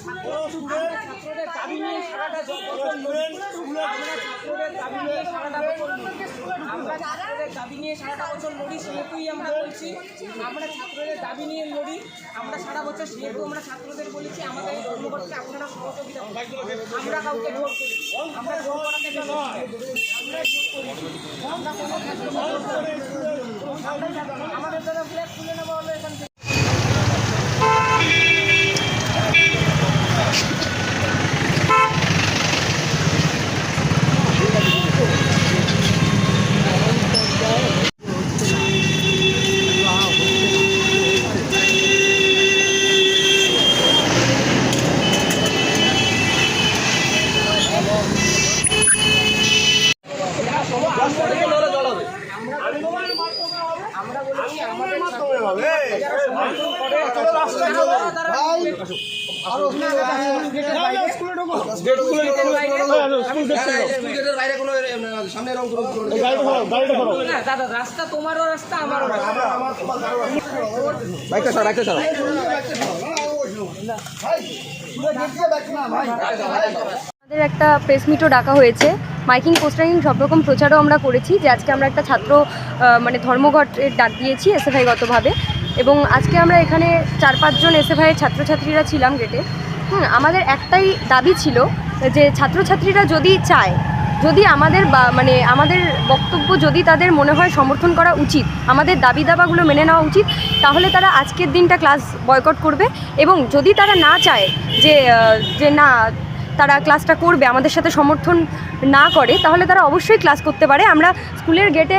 ছাত্রদের দাবি নিয়ে সারাটা বছর লড়ি, আমরা ছাত্রদের দাবি নিয়ে সারাটা বছর লড়ি, সেহেতুই আমরা বলছি আমরা ছাত্রদের দাবি নিয়ে লড়ি, আমরা সারা বছর সেহেতু আমরা ছাত্রদের বলেছি আমাদের এই ধর্মঘটকে আপনারা সহযোগিতা করুন। আমরা কাউকে জোর করি, আমরা জোর করাতে আমরা কোনো আমাদের দ্বারা ফ্ল্যাগ তুলে নেওয়া হলো এখান থেকে। দাদা রাস্তা তোমারও রাস্তা আমারও রাস্তা। আমাদের একটা প্রেস মিটও ডাকা হয়েছে, মাইকিং পোস্টারিং সব রকম প্রচারও আমরা করেছি যে আজকে আমরা একটা ছাত্র মানে ধর্মঘটের ডাক দিয়েছি এসএফআইগতভাবে, এবং আজকে আমরা এখানে 4-5 জন এসএফআইয়ের ছাত্রছাত্রীরা ছিলাম গেটে। আমাদের একটাই দাবি ছিল যে ছাত্রছাত্রীরা যদি চায়, যদি আমাদের মানে আমাদের বক্তব্য যদি তাদের মনে হয় সমর্থন করা উচিত, আমাদের দাবি দাবাগুলো মেনে নেওয়া উচিত, তাহলে তারা আজকের দিনটা ক্লাস বয়কট করবে। এবং যদি তারা না চায় যে না তারা ক্লাসটা করবে, আমাদের সাথে সমর্থন না করে, তাহলে তারা অবশ্যই ক্লাস করতে পারে। আমরা স্কুলের গেটে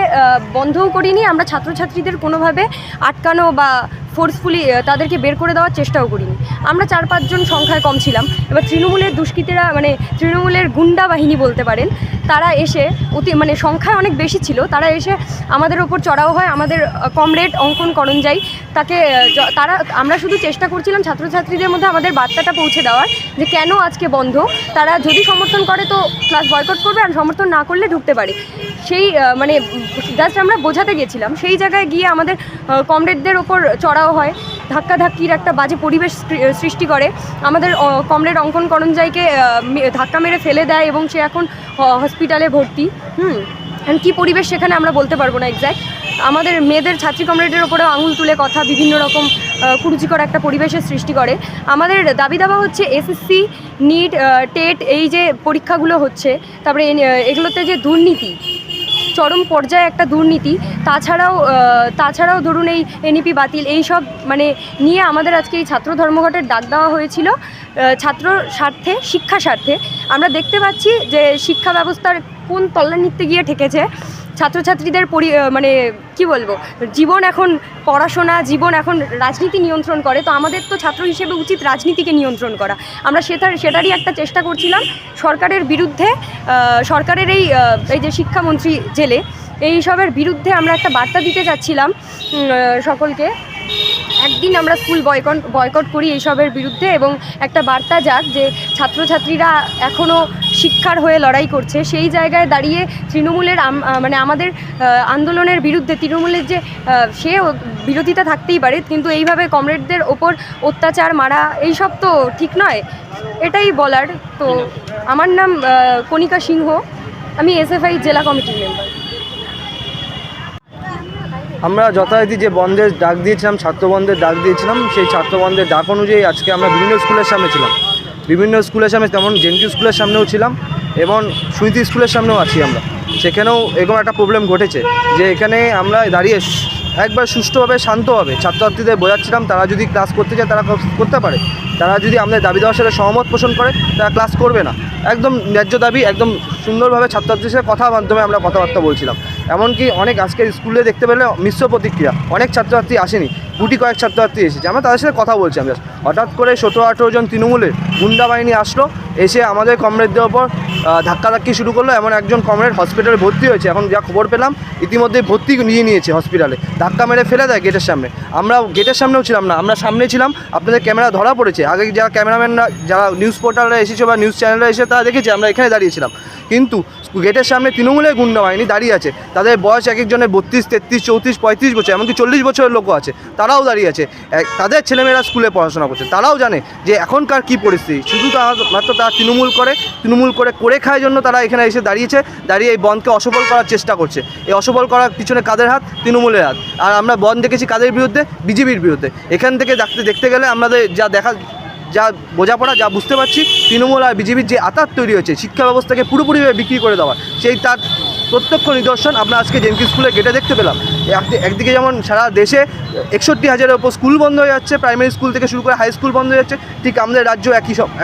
বন্ধও করিনি, আমরা ছাত্রছাত্রীদের কোনোভাবে আটকানো বা ফোর্সফুলি তাদেরকে বের করে দেওয়ার চেষ্টাও করিনি। আমরা 4-5 জন সংখ্যায় কম ছিলাম। এবার তৃণমূলের দুষ্কৃতীরা মানে তৃণমূলের গুন্ডা বাহিনী বলতে পারেন, তারা এসে মানে সংখ্যায় অনেক বেশি ছিল, তারা এসে আমাদের ওপর চড়াও হয়। আমাদের কমরেড অঙ্কন করঞ্জাই তাকে আমরা শুধু চেষ্টা করছিলাম ছাত্রছাত্রীদের মধ্যে আমাদের বার্তাটা পৌঁছে দেওয়ার যে কেন আজকে বন্ধ, তারা যদি সমর্থন করে তো ক্লাস বয়কট করবে, আর সমর্থন না করলে ঢুকতে পারে। সেই মানে জাস্ট আমরা বোঝাতে গেছিলাম। সেই জায়গায় গিয়ে আমাদের কমরেডদের ওপর চড়াও হয়, ধাক্কাধাক্কির একটা বাজে পরিবেশ সৃষ্টি করে। আমাদের কমরেড অঙ্কন করঞ্জাইকে ধাক্কা মেরে ফেলে দেয় এবং সে এখন হসপিটালে ভর্তি। কী পরিবেশ সেখানে আমরা বলতে পারবো না এক্স্যাক্ট। আমাদের মেয়েদের ছাত্রী কমরেডের ওপরেও আঙুল তুলে কথা, বিভিন্ন রকম কুরুচিকর একটা পরিবেশের সৃষ্টি করে। আমাদের দাবি দাবা হচ্ছে এসএসসি, নিট, টেট এই যে পরীক্ষাগুলো হচ্ছে, তারপরে এগুলোতে যে দুর্নীতি, চরম পর্যায়ে একটা দুর্নীতি, তাছাড়াও ধরুন এই এনইপি বাতিল, এই সব মানে নিয়ে আমাদের আজকে এই ছাত্র ধর্মঘটের ডাক দেওয়া হয়েছিল। ছাত্র স্বার্থে, শিক্ষা স্বার্থে। আমরা দেখতে পাচ্ছি যে শিক্ষা ব্যবস্থার কোন তলানিতে গিয়ে ঠেকেছে। ছাত্রছাত্রীদের মানে কি বলবো, জীবন এখন পড়াশোনা, জীবন এখন রাজনীতি নিয়ন্ত্রণ করে। তো আমাদের তো ছাত্র হিসেবে উচিত রাজনীতিকে নিয়ন্ত্রণ করা। আমরা সেটারই একটা চেষ্টা করছিলাম সরকারের বিরুদ্ধে। সরকারের এই যে শিক্ষামন্ত্রী জেলে, এই সবের বিরুদ্ধে আমরা একটা বার্তা দিতে চাচ্ছিলাম সকলকে। একদিন আমরা স্কুল বয়কট করি এইসবের বিরুদ্ধে, এবং একটা বার্তা যাক যে ছাত্রছাত্রীরা এখনও শিক্ষার হয়ে লড়াই করছে। সেই জায়গায় দাঁড়িয়ে তৃণমূলের মানে আমাদের আন্দোলনের বিরুদ্ধে তৃণমূলের যে সে বিরোধিতা থাকতেই পারে, কিন্তু এইভাবে কমরেডদের ওপর অত্যাচার, মারা, এইসব তো ঠিক নয়। এটাই বলার। তো আমার নাম কণিকা সিংহ, আমি এসএফআই জেলা কমিটির মেম্বার। আমরা যথারীতি যে বন্ধের ডাক দিয়েছিলাম, ছাত্র বন্ধের ডাক দিয়েছিলাম, সেই ছাত্র বন্ধের ডাক অনুযায়ী আজকে আমরা বিভিন্ন স্কুলের সামনে ছিলাম। বিভিন্ন স্কুলের সামনে, তেমন জেনকিউ স্কুলের সামনেও ছিলাম এবং সুনীতি স্কুলের সামনেও আছি আমরা। সেখানেও এরকম একটা প্রবলেম ঘটেছে যে এখানে আমরা দাঁড়িয়ে একবার সুষ্ঠুভাবে, শান্তভাবে ছাত্রছাত্রীদের বোঝাচ্ছিলাম তারা যদি ক্লাস করতে চায় তারা করতে পারে, তারা যদি আমাদের দাবি দেওয়ার সাথে সহমত পোষণ করে তারা ক্লাস করবে না। একদম ন্যায্য দাবি, একদম সুন্দরভাবে ছাত্রছাত্রীর সাথে কথার মাধ্যমে আমরা কথাবার্তা বলছিলাম। এমনকি অনেক আজকের স্কুলে দেখতে পেলে মিশ্র প্রতিক্রিয়া, অনেক ছাত্রছাত্রী আসেনি, কয়েক ছাত্রছাত্রী এসেছে। আমরা তাদের সাথে কথা বলছিলাম। হঠাৎ করে 17-18 জন তৃণমূলের গুন্ডা বাহিনী আসলো, এসে আমাদের কমরেডদের ওপর ধাক্কাধাক্কি শুরু করলো। এমন একজন কমরেড হসপিটালে ভর্তি হয়েছে, এখন যা খবর পেলাম ইতিমধ্যে ভর্তি নিয়েছে হসপিটালে। ধাক্কা মেরে ফেলে দেয় গেটের সামনে। আমরা গেটের সামনেও ছিলাম না, আমরা সামনে ছিলাম। আপনাদের ক্যামেরা ধরা পড়েছে, আগে যারা ক্যামেরাম্যানরা, যারা নিউজ পোর্টালরা এসেছে বা নিউজ চ্যানেলরা এসে তারা দেখেছে আমরা এখানে দাঁড়িয়েছিলাম। কিন্তু গেটের সামনে তৃণমূলের গুন্ডা বাহিনী দাঁড়িয়ে আছে, তাদের বয়স এক একজনের 32, 33, 34, 35 বছর, এমনকি 40 বছরের লোকও আছে, তারাও দাঁড়িয়ে আছে। তাদের ছেলেমেয়েরা স্কুলে পড়াশোনা করছে, তারাও জানে যে এখনকার কী পরিস্থিতি। শুধু মাত্র তারা তৃণমূল করে খায় জন্য তারা এখানে এসে দাঁড়িয়ে এই বনকে অসফল করার চেষ্টা করছে। এই অসফল করার পিছনে কাদের হাত? তৃণমূলের হাত। আর আমরা বন দেখেছি কাদের বিরুদ্ধে? বিজেপির বিরুদ্ধে। এখান থেকে দেখতে গেলে আমাদের যা বোঝাপড়া, যা বুঝতে পারছি, তৃণমূল আর বিজেপির যে আঁতাত তৈরি হয়েছে শিক্ষা ব্যবস্থাকে পুরোপুরিভাবে বিক্রি করে দেওয়া, তার প্রত্যক্ষ নিদর্শন আমরা আজকে জেনকিন্স স্কুলের গেটে দেখতে পেলাম। একদিকে যেমন সারা দেশে 61,000-এর ওপর স্কুল বন্ধ হয়ে যাচ্ছে, প্রাইমারি স্কুল থেকে শুরু করে হাই স্কুল বন্ধ হয়ে যাচ্ছে, ঠিক আমাদের রাজ্য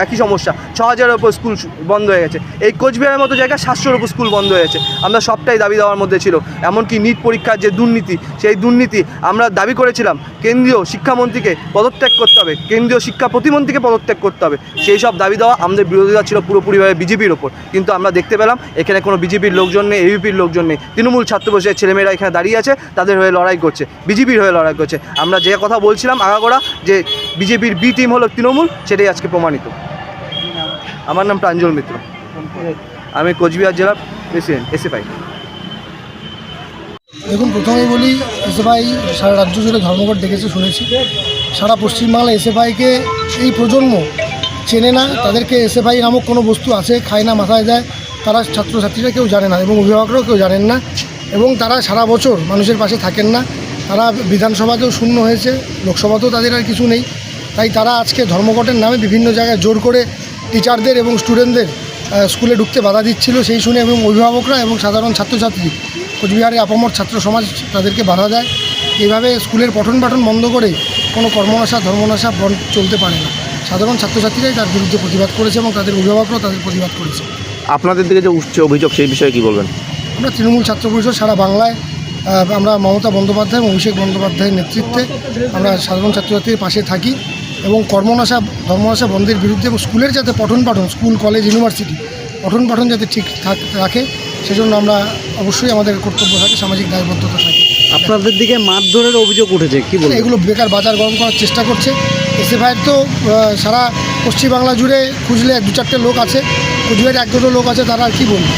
একই সমস্যা, 6,000-এর ওপর স্কুল বন্ধ হয়ে গেছে। এই কোচবিহারের মতো জায়গায় 700-এর ওপর স্কুল বন্ধ হয়ে গেছে। আমরা সবটাই দাবি দেওয়ার মধ্যে ছিল। এমনকি নিট পরীক্ষার যে দুর্নীতি, সেই দুর্নীতি আমরা দাবি করেছিলাম কেন্দ্রীয় শিক্ষামন্ত্রীকে পদত্যাগ করতে হবে, কেন্দ্রীয় শিক্ষা প্রতিমন্ত্রীকে পদত্যাগ করতে হবে। সেই সব দাবি দেওয়া আমাদের বিরোধিতা ছিল পুরোপুরিভাবে বিজেপির ওপর। কিন্তু আমরা দেখতে পেলাম এখানে কোনো বিজেপির লোকজন নেই, এবিপির লোকজন নেই, তৃণমূল ছাত্র পরিষদের ছেলেমেয়েরা এখানে দাঁড়িয়ে আছে, তাদের হয়ে লড়াই করছে, বিজেপির হয়ে লড়াই করছে। আমরা যে কথা বলছিলাম আগাগোড়া যে বিজেপির বি টিম হলো তৃণমূল, সেটাই আজকে প্রমাণিত। আমার নাম প্রাঞ্জল মিত্র, আমি কোচবিহার জেলার প্রেসিডেন্ট এসএফআই। দেখুন, প্রথমেই বলি, এসএফআই সারা রাজ্য জুড়ে ধর্মঘট ডেকেছে শুনেছি। সারা পশ্চিমবাংলা এসএফআইকে এই প্রজন্ম চেনে না, তাদেরকে এসএফআই নামক কোনো বস্তু আছে খায় না, মাথায় দেয়, তারা ছাত্রছাত্রীরা কেউ জানে না এবং অভিভাবকরাও কেউ জানেন না, এবং তারা সারা বছর মানুষের পাশে থাকেন না। তারা বিধানসভাতেও শূন্য হয়েছে, লোকসভাতেও তাদের আর কিছু নেই। তাই তারা আজকে ধর্মঘটের নামে বিভিন্ন জায়গায় জোর করে টিচারদের এবং স্টুডেন্টদের স্কুলে ঢুকতে বাধা দিচ্ছিল। সেই শুনে এবং অভিভাবকরা এবং সাধারণ ছাত্রছাত্রী, কোচবিহারের আপামর ছাত্র সমাজ তাদেরকে বাধা দেয়। এইভাবে স্কুলের পঠন পাঠন বন্ধ করে কোনো কর্মনাশা ধর্মনাশা বন্ধ চলতে পারে না। সাধারণ ছাত্রছাত্রীরাই তার বিরুদ্ধে প্রতিবাদ করেছে এবং তাদের অভিভাবকরাও তাদের প্রতিবাদ করেছে। আপনাদের দিকে যে উঠছে অভিযোগ, সেই বিষয়ে কী বলবেন? আমরা তৃণমূল ছাত্র পরিষদ সারা বাংলায়, আমরা মমতা বন্দ্যোপাধ্যায় এবং অভিষেক বন্দ্যোপাধ্যায়ের নেতৃত্বে আমরা সাধারণ ছাত্রছাত্রীর পাশে থাকি এবং কর্মনাশা ধর্মনাশা বন্ধের বিরুদ্ধে এবং স্কুলের যাতে পঠন পাঠন, স্কুল কলেজ ইউনিভার্সিটি পঠন পাঠন যাতে ঠিক রাখে, সেজন্য আমরা অবশ্যই আমাদের কর্তব্য থাকে, সামাজিক দায়বদ্ধতা থাকে। আপনাদের দিকে মারধরের অভিযোগ উঠেছে, কি বলবেন? এগুলো বেকার বাজার গরম করার চেষ্টা করছে এসএফআইয়ের। তো সারা পশ্চিমবাংলা জুড়ে খুঁজলে 2-4টে লোক আছে, কোচবিহারে 1-2টো লোক আছে, তারা আর কী বলবে।